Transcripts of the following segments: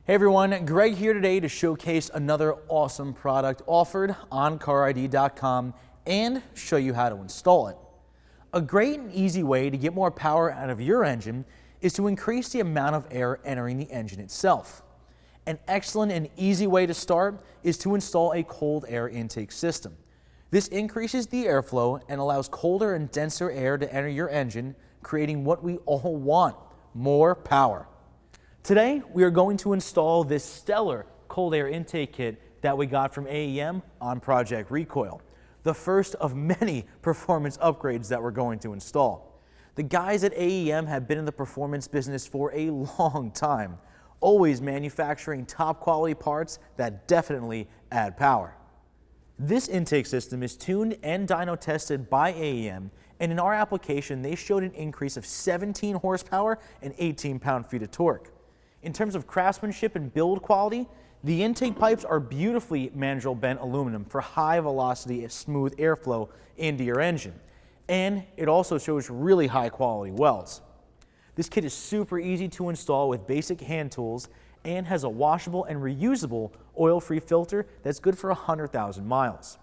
Hey everyone, Greg here today to showcase another awesome product offered on carid.com and show you how to install it. A great and easy way to get more power out of your engine is to increase the amount of air entering the engine itself. An excellent and easy way to start is to install a cold air intake system. This increases the airflow and allows colder and denser air to enter your engine, creating what we all want, more power. Today, we are going to install this stellar cold air intake kit that we got from AEM on Project Recoil, the first of many performance upgrades that we're going to install. The guys at AEM have been in the performance business for a long time, always manufacturing top quality parts that definitely add power. This intake system is tuned and dyno tested by AEM, and in our application, they showed an increase of 17 horsepower and 18 pound-feet of torque. In terms of craftsmanship and build quality, the intake pipes are beautifully mandrel bent aluminum for high velocity and smooth airflow into your engine. And it also shows really high quality welds. This kit is super easy to install with basic hand tools and has a washable and reusable oil-free filter that's good for 100,000 miles.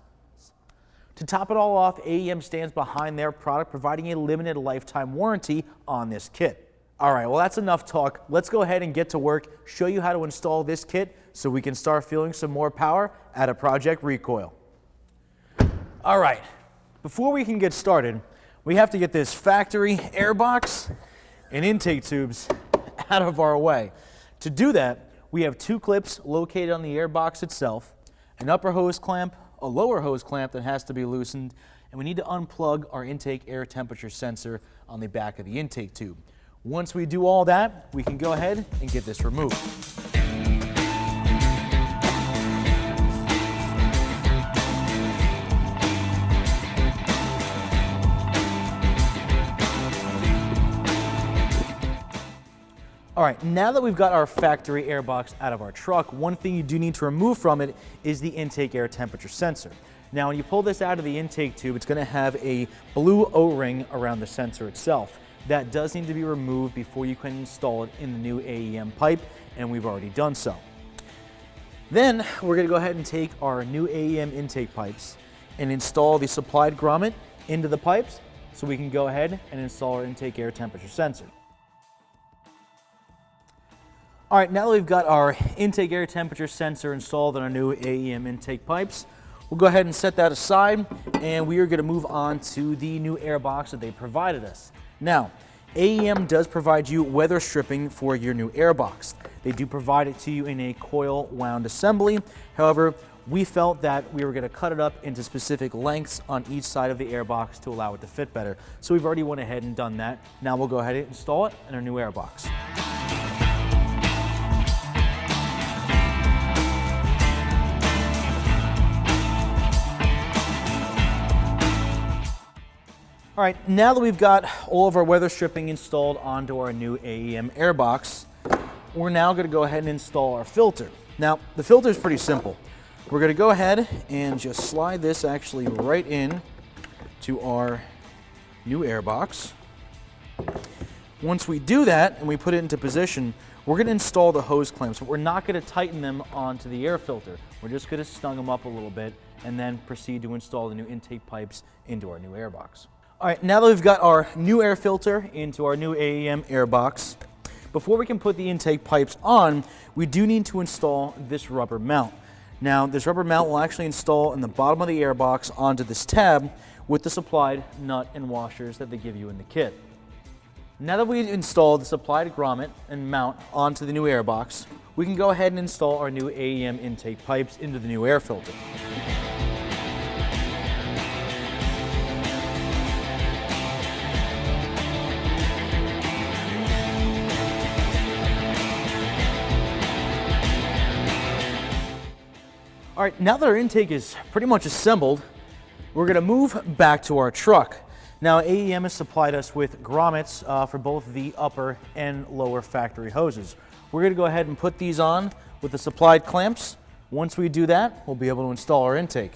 To top it all off, AEM stands behind their product, providing a limited lifetime warranty on this kit. All right, well, that's enough talk. Let's go ahead and get to work, show you how to install this kit so we can start feeling some more power out of Project Recoil. All right, before we can get started, we have to get this factory air box and intake tubes out of our way. To do that, we have two clips located on the air box itself, an upper hose clamp, a lower hose clamp that has to be loosened, and we need to unplug our intake air temperature sensor on the back of the intake tube. Once we do all that, we can go ahead and get this removed. All right, now that we've got our factory air box out of our truck, one thing you do need to remove from it is the intake air temperature sensor. Now, when you pull this out of the intake tube, it's going to have a blue O-ring around the sensor itself. That does need to be removed before you can install it in the new AEM pipe, and we've already done so. Then we're going to go ahead and take our new AEM intake pipes and install the supplied grommet into the pipes so we can go ahead and install our intake air temperature sensor. All right, now that we've got our intake air temperature sensor installed on our new AEM intake pipes, we'll go ahead and set that aside, and we are going to move on to the new air box that they provided us. Now, AEM does provide you weather stripping for your new air box. They do provide it to you in a coil wound assembly. However, we felt that we were going to cut it up into specific lengths on each side of the air box to allow it to fit better. So we've already went ahead and done that. Now we'll go ahead and install it in our new air box. All right, now that we've got all of our weather stripping installed onto our new AEM air box, we're now going to go ahead and install our filter. Now, the filter is pretty simple. We're going to go ahead and just slide this actually right in to our new air box. Once we do that and we put it into position, we're going to install the hose clamps, but we're not going to tighten them onto the air filter. We're just going to snug them up a little bit and then proceed to install the new intake pipes into our new air box. All right, now that we've got our new air filter into our new AEM air box, before we can put the intake pipes on, we do need to install this rubber mount. Now, this rubber mount will actually install in the bottom of the air box onto this tab with the supplied nut and washers that they give you in the kit. Now that we've installed the supplied grommet and mount onto the new air box, we can go ahead and install our new AEM intake pipes into the new air filter. All right, now that our intake is pretty much assembled, we're gonna move back to our truck. Now, AEM has supplied us with grommets for both the upper and lower factory hoses. We're gonna go ahead and put these on with the supplied clamps. Once we do that, we'll be able to install our intake.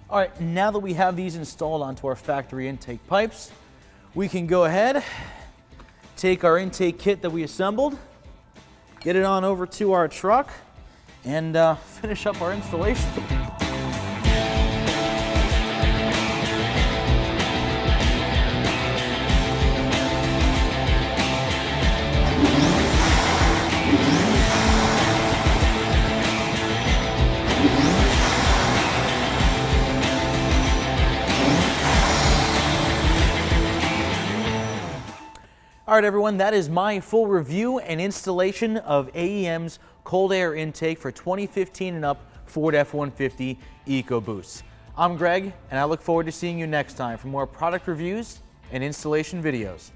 All right, now that we have these installed onto our factory intake pipes, we can go ahead, take our intake kit that we assembled, get it on over to our truck, and finish up our installation. All right, everyone, that is my full review and installation of AEM's cold air intake for 2015 and up Ford F150 Ecoboost. I'm Greg, and I look forward to seeing you next time for more product reviews and installation videos.